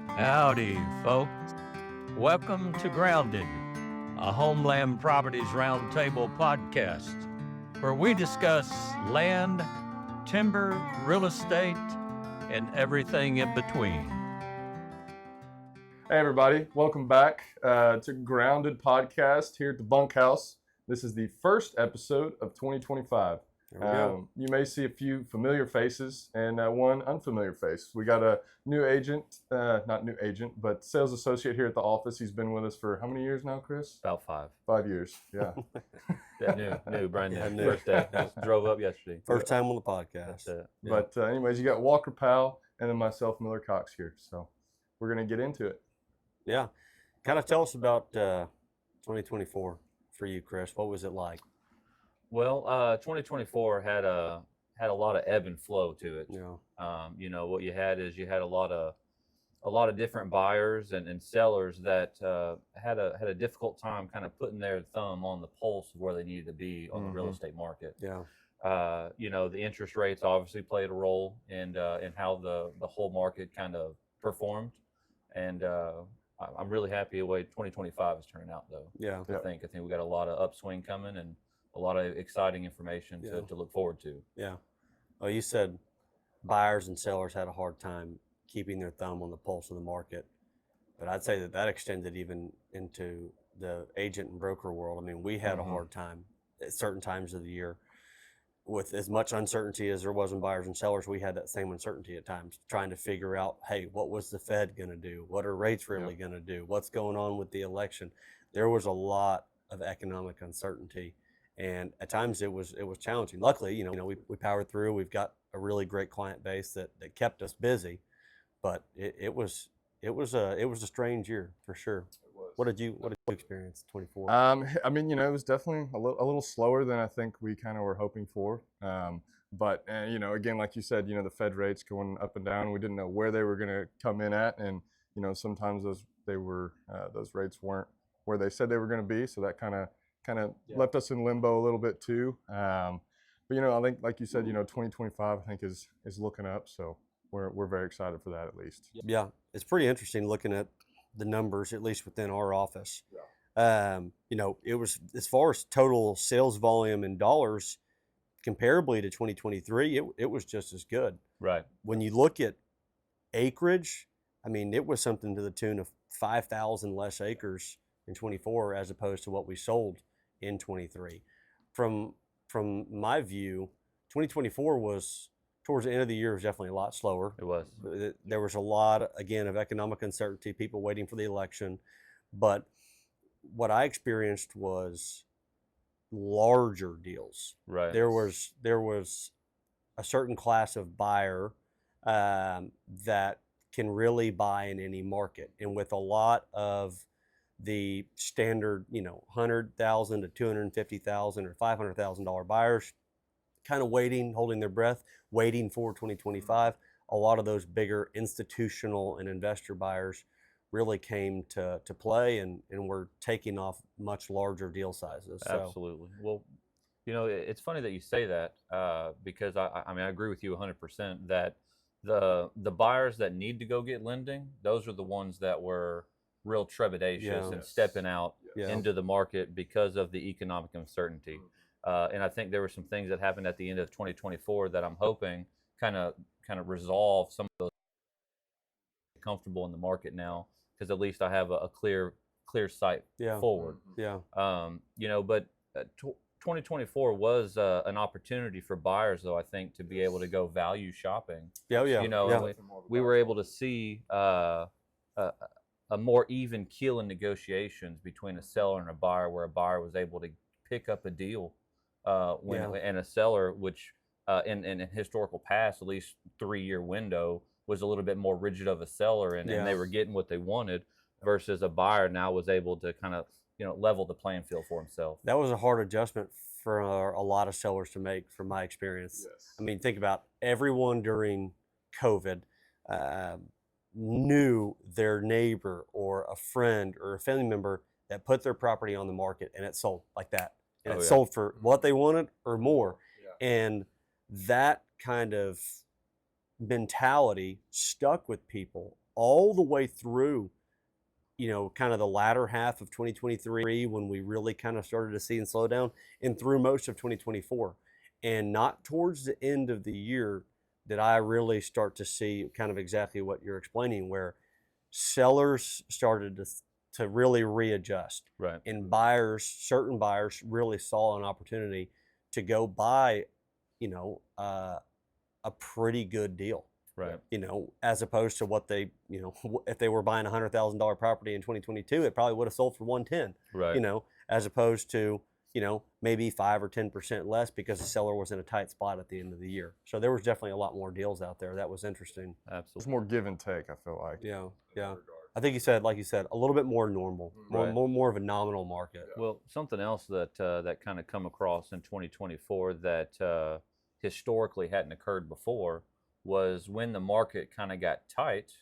Howdy, folks. Welcome to Grounded, a Homeland Properties Roundtable podcast, where we discuss land, timber, real estate, and everything in between. Hey everybody, welcome back to Grounded Podcast here at the Bunkhouse. This is the first episode of 2025. You may see a few familiar faces and one unfamiliar face. We got a new agent, not new agent, but sales associate here at the office. He's been with us for how many years now, Chris? About 5. 5 years, yeah. New, brand new. Yeah, new. First day. Just drove up yesterday. First time on the podcast. That's it. Yeah. But anyways, you got Walker Powell and then myself, Miller Cox here. So we're going to get into it. Yeah. Kind of tell us about 2024 for you, Chris. What was it like? Well, 2024 had a lot of ebb and flow to it. Yeah. What you had is a lot of different buyers and sellers that had a difficult time kind of putting their thumb on the pulse of where they needed to be on the real estate market. Yeah. The interest rates obviously played a role in how the whole market kind of performed, and I'm really happy the way 2025 is turning out, though. Yeah. I think we got a lot of upswing coming and a lot of exciting information to look forward to. Yeah. Well, you said buyers and sellers had a hard time keeping their thumb on the pulse of the market, but I'd say that extended even into the agent and broker world. I mean, we had a hard time at certain times of the year. With as much uncertainty as there was in buyers and sellers, we had that same uncertainty at times, trying to figure out, hey, what was the Fed going to do? What are rates really going to do? What's going on with the election? There was a lot of economic uncertainty, and at times it was challenging. Luckily, we powered through. We've got a really great client base that kept us busy, but it was a strange year for sure. What did you experience 24? It was definitely a little slower than I think we kind of were hoping for. But again, like you said, the Fed rates going up and down. We didn't know where they were going to come in at, and sometimes those rates weren't where they said they were going to be. So that kind of left us in limbo a little bit too. But I think, like you said, 2025 I think is looking up. So we're very excited for that at least. Yeah, it's pretty interesting looking at the numbers, at least within our office. It was, as far as total sales volume in dollars, comparably to 2023, it was just as good. Right. When you look at acreage, I mean, it was something to the tune of 5,000 less acres in 24 as opposed to what we sold in 23. From my view, 2024 was, towards the end of the year, was definitely a lot slower. It was. There was a lot, again, of economic uncertainty, people waiting for the election. But what I experienced was larger deals. Right. There was a certain class of buyer that can really buy in any market. And with a lot of the standard, $100,000 to $250,000 or $500,000 buyers, kind of waiting, holding their breath, waiting for 2025. A lot of those bigger institutional and investor buyers really came to play and were taking off much larger deal sizes. So. Absolutely. Well, it's funny that you say that because I agree with you 100% that the buyers that need to go get lending, those are the ones that were real trepidatious and stepping out into the market because of the economic uncertainty. And I think there were some things that happened at the end of 2024 that I'm hoping kind of resolve some of those comfortable in the market now, because at least I have a clear sight forward. Yeah. But 2024 was an opportunity for buyers, though, I think, to be able to go value shopping. We were able to see a more even keel in negotiations between a seller and a buyer, where a buyer was able to pick up a deal and a seller, which in historical past, at least 3-year window, was a little bit more rigid of a seller, and they were getting what they wanted, versus a buyer now was able to kind of level the playing field for himself. That was a hard adjustment for a lot of sellers to make, from my experience. Yes. I mean, think about everyone during COVID knew their neighbor or a friend or a family member that put their property on the market and it sold like that. And it sold for what they wanted or more. Yeah. And that kind of mentality stuck with people all the way through, kind of the latter half of 2023 when we really kind of started to see and slow down, and through most of 2024. And not towards the end of the year did I really start to see kind of exactly what you're explaining, where sellers started to really readjust. Right. And certain buyers really saw an opportunity to go buy, a pretty good deal. Right. As opposed to what they, if they were buying a $100,000 property in 2022, it probably would have sold for 110. Right. As opposed to, maybe 5 or 10% less because the seller was in a tight spot at the end of the year. So there was definitely a lot more deals out there. That was interesting. Absolutely. It's more give and take, I feel like. Yeah. Yeah. I think like you said, a little bit more normal, Right. more of a nominal market. Well, something else that that kind of come across in 2024 that historically hadn't occurred before was when the market kind of got tight,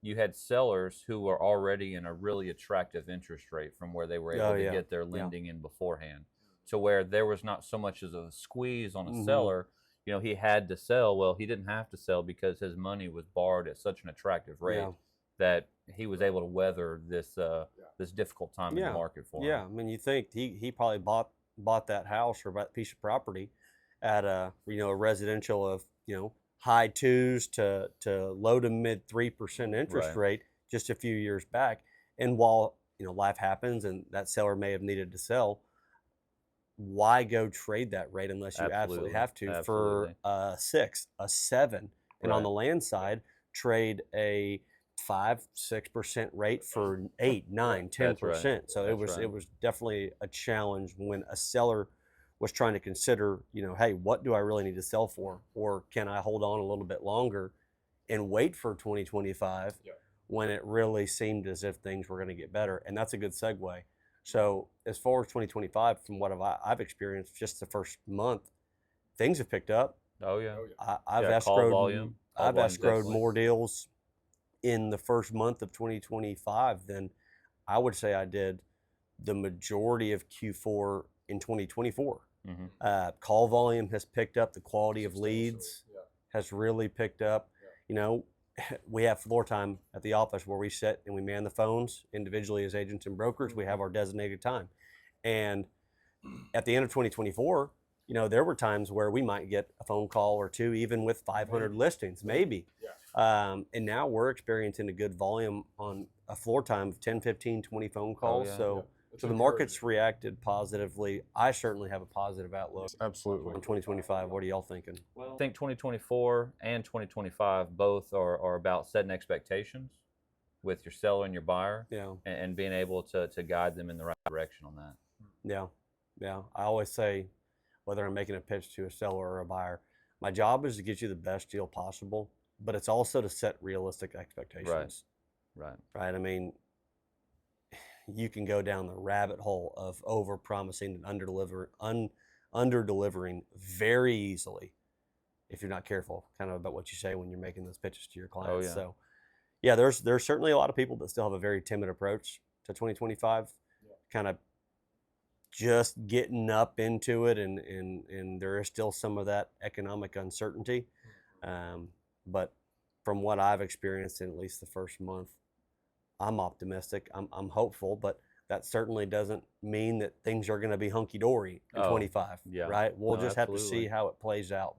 you had sellers who were already in a really attractive interest rate from where they were able to get their lending in beforehand, to where there was not so much as a squeeze on a seller. He had to sell. Well, he didn't have to sell because his money was borrowed at such an attractive rate that he was able to weather this this difficult time in the market for him. Yeah, I mean, you think he probably bought that house or that piece of property at a residential of high 2s to low to mid 3% interest rate just a few years back. And while life happens and that seller may have needed to sell, why go trade that rate unless you absolutely have to for a 6, a 7, and on the land side trade a 5-6% rate for 8, 9, 10%. So it was definitely a challenge when a seller was trying to consider, hey, what do I really need to sell for? Or can I hold on a little bit longer and wait for 2025 when it really seemed as if things were going to get better? And that's a good segue. So as far as 2025, from what I've experienced just the first month, things have picked up. Oh, yeah. I've escrowed more deals in the first month of 2025 than I would say I did the majority of Q4 in 2024. Call volume has picked up. The quality of leads has really picked up. We have floor time at the office where we sit and we man the phones individually as agents and brokers. We have our designated time. And at the end of 2024, there were times where we might get a phone call or two, even with 500 listings, maybe. And now we're experiencing a good volume on a floor time of 10, 15, 20 phone calls. So the market's reacted positively. I certainly have a positive outlook. Absolutely. On 2025. What are y'all thinking? Well, I think 2024 and 2025 both are about setting expectations with your seller and your buyer, and being able to guide them in the right direction on that. Yeah. I always say, whether I'm making a pitch to a seller or a buyer, my job is to get you the best deal possible, but it's also to set realistic expectations. Right. I mean, you can go down the rabbit hole of over promising and under delivering very easily if you're not careful kind of about what you say when you're making those pitches to your clients. So there's certainly a lot of people that still have a very timid approach to 2025, kind of just getting up into it, and there is still some of that economic uncertainty. But from what I've experienced in at least the first month, I'm optimistic. I'm hopeful, but that certainly doesn't mean that things are going to be hunky-dory in 25, right? We'll just have to see how it plays out.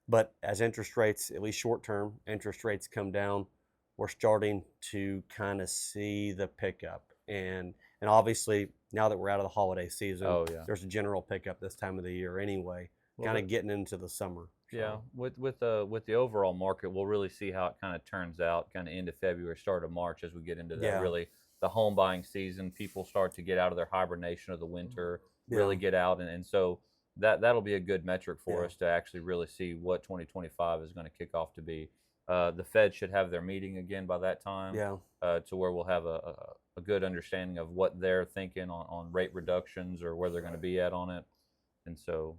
But as interest rates, at least short-term interest rates come down, we're starting to kind of see the pickup. And obviously, now that we're out of the holiday season, there's a general pickup this time of the year anyway, kind of getting into the summer. So. Yeah, with the overall market, we'll really see how it kind of turns out kind of end of February, start of March, as we get into that really the home buying season. People start to get out of their hibernation of the winter, really get out, and so that'll be a good metric for us to actually really see what 2025 is going to kick off to be. The Fed should have their meeting again by that time, to where we'll have a good understanding of what they're thinking on rate reductions or where they're going to be at on it. And so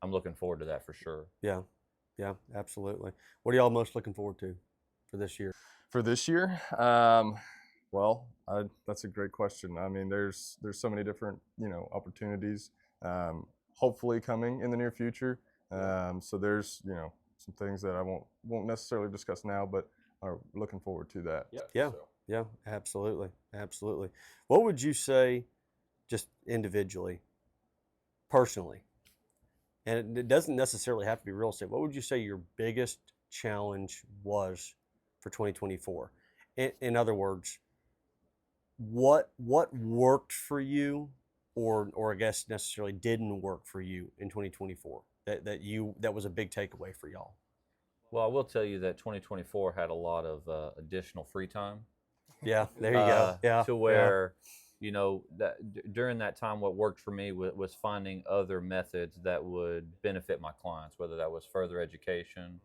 I'm looking forward to that for sure. Yeah, absolutely. What are y'all most looking forward to for this year? For this year, well, that's a great question. I mean, there's so many different opportunities, hopefully coming in the near future. So there's some things that I won't necessarily discuss now, but are looking forward to that. Yeah. So. Yeah, absolutely. What would you say, just individually, personally, and it doesn't necessarily have to be real estate, what would you say your biggest challenge was for 2024? In other words, what worked for you, or I guess necessarily didn't work for you in 2024 that was a big takeaway for y'all? Well, I will tell you that 2024 had a lot of additional free time. Yeah, there you go. Yeah, to where, you know, that during that time, what worked for me was finding other methods that would benefit my clients, whether that was further education,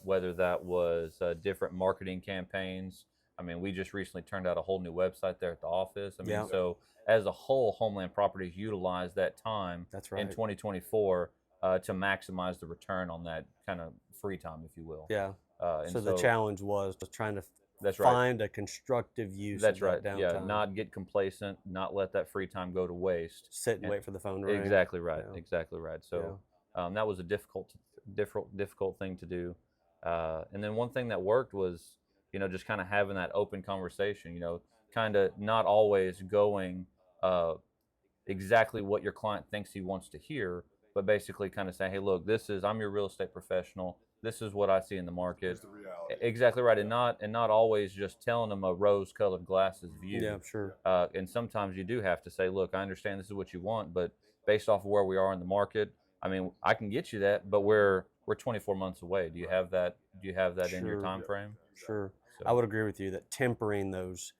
whether that was different marketing campaigns. I mean, we just recently turned out a whole new website there at the office. I mean, so as a whole, Homeland Properties utilized that time in 2024 to maximize the return on that kind of free time, if you will. Yeah. And so the challenge was trying to That's right. find a constructive use That's of that right. downtime. Yeah, not get complacent, not let that free time go to waste. Sit and wait for the phone to ring. Exactly right. Yeah. Exactly right. So that was a difficult thing to do. And then one thing that worked was, you know, just kind of having that open conversation. You know, kind of not always going exactly what your client thinks he wants to hear, but basically kind of saying, hey, look, I'm your real estate professional. This is what I see in the market. Here's the reality. Exactly right, and not always just telling them a rose-colored glasses view. Yeah, sure. And sometimes you do have to say, look, I understand this is what you want, but based off of where we are in the market, I mean, I can get you that, but we're 24 months away. Do you have that? Do you have that in your time frame? Sure. So. I would agree with you that tempering those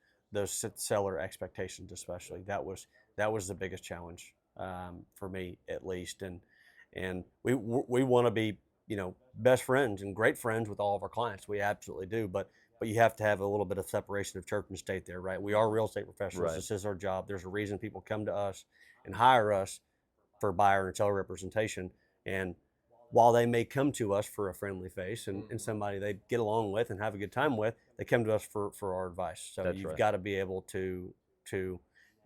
seller expectations, especially, that was the biggest challenge for me, at least. And we want to be, you know, best friends and great friends with all of our clients. We absolutely do, but you have to have a little bit of separation of church and state there, right? We are real estate professionals. Right. This is our job. There's a reason people come to us and hire us for buyer and seller representation. And while they may come to us for a friendly face and somebody they get along with and have a good time with, they come to us for our advice. So That's you've right. got to be able to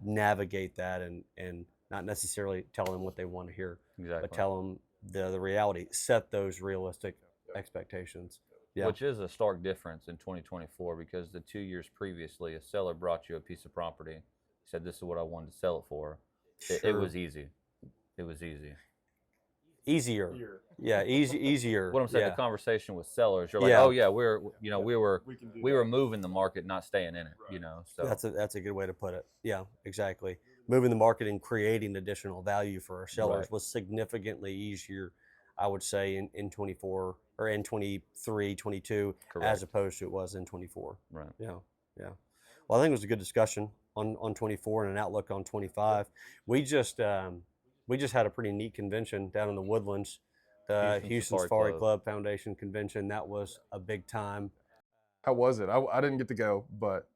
navigate that and not necessarily tell them what they want to hear, Exactly. but tell them the reality. Set those realistic expectations. Yeah. Which is a stark difference in 2024, because the 2 years previously, a seller brought you a piece of property, said, this is what I wanted to sell it for. It was easy. It was easy. Easier. Yeah, easier. What I'm saying, yeah. the conversation with sellers, you're like, Yeah. oh yeah, we were moving the market, not staying in it. Right. You know, so That's a good way to put it. Yeah, exactly. Moving the market and creating additional value for our sellers Right. was significantly easier, I would say, in 24 or in 23, 22, Correct. as opposed to it was in 24. right. Yeah. Well, I think it was a good discussion on 24 and an outlook on 25. We just had a pretty neat convention down in the Woodlands, the Houston Safari Club Foundation convention. That was a big time. How was it? I didn't get to go, but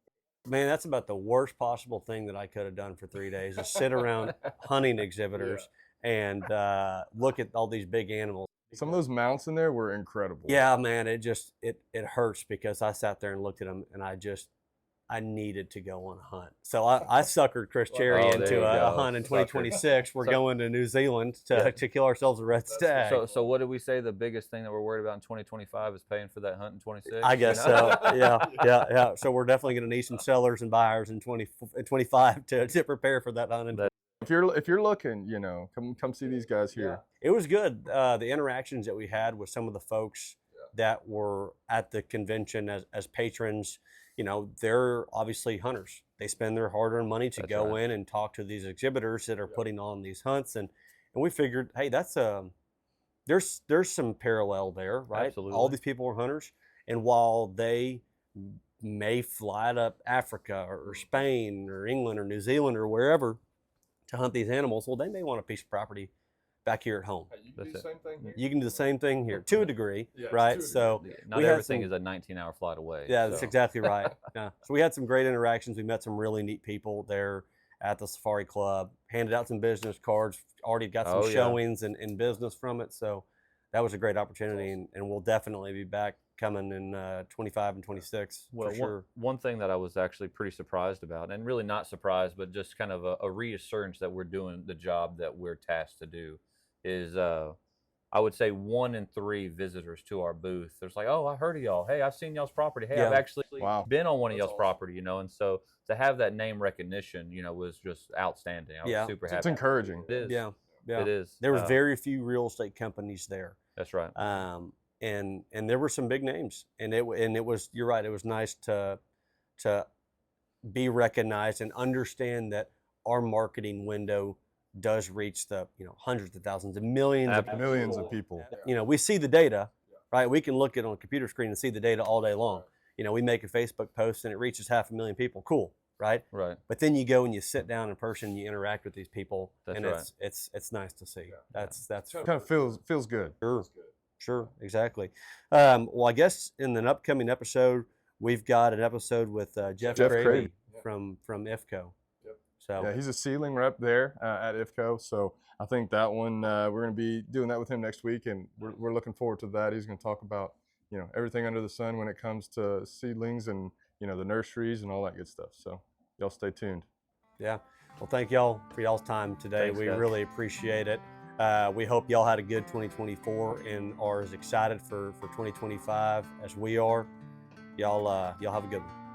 Man, that's about the worst possible thing that I could have done for 3 days, is sit around hunting exhibitors and look at all these big animals. some of those mounts in there were incredible. Yeah, man, it hurts because I sat there and looked at them and I needed to go on a hunt. So I suckered Chris Cherry Oh, there into you a go. hunt in Sucker. 2026. We're going to New Zealand to kill ourselves a red stag. So what did we say? The biggest thing that we're worried about in 2025 is paying for that hunt in 26. I guess so. Yeah. So we're definitely going to need some sellers and buyers in 25 to prepare for that hunt. If you're looking, you know, come see these guys here. It was good. The interactions that we had with some of the folks that were at the convention as patrons, you know, they're obviously hunters. They spend their hard-earned money to That's go right. in and talk to these exhibitors that are putting on these hunts, and we figured, hey, that's there's some parallel there, right? Absolutely. All these people are hunters, and while they may fly to Africa or Spain or England or New Zealand or wherever to hunt these animals, well, they may want a piece of property back here at home. You can do the same thing. You can do the same thing here to a degree, Yeah, right? to a So Not we had everything some- is a 19-hour flight away. yeah, that's so. exactly right. Yeah. So we had some great interactions. We met some really neat people there at the Safari Club, handed out some business cards, already got some Oh, yeah. showings and business from it. So that was a great opportunity, and we'll definitely be back coming in 25 and 26 Well, for sure. one thing that I was actually pretty surprised about, and really not surprised, but just kind of a reassurance that we're doing the job that we're tasked to do, is I would say 1 in 3 visitors to our booth, there's like, oh, I heard of y'all. Hey, I've seen y'all's property. Hey, I've actually been on one of y'all's property, you know. And so to have that name recognition, you know, was just outstanding. I was super happy. It's encouraging. It is. Yeah. It is. There were very few real estate companies there. That's right. And there were some big names, and it was, you're right, it was nice to be recognized and understand that our marketing window does reach the, you know, hundreds of thousands and millions of people. You know, we see the data, right? We can look at it on a computer screen and see the data all day long. You know, we make a Facebook post and it reaches 500,000 people. Cool, right? Right. But then you go and you sit down in person, and you interact with these people, That's and right. it's nice to see. That's Kind of feels good. Sure, exactly. Well, I guess in an upcoming episode, we've got an episode with Jeff Cravey from IFCO. So yeah, he's a ceiling rep there at IFCO. So I think that one we're going to be doing that with him next week, and we're looking forward to that. He's going to talk about, you know, everything under the sun when it comes to seedlings and, you know, the nurseries and all that good stuff. So y'all stay tuned. Yeah. Well, thank y'all for y'all's time today. Thanks, we guys. really appreciate it. We hope y'all had a good 2024 and are as excited for 2025 as we are. Y'all have a good one.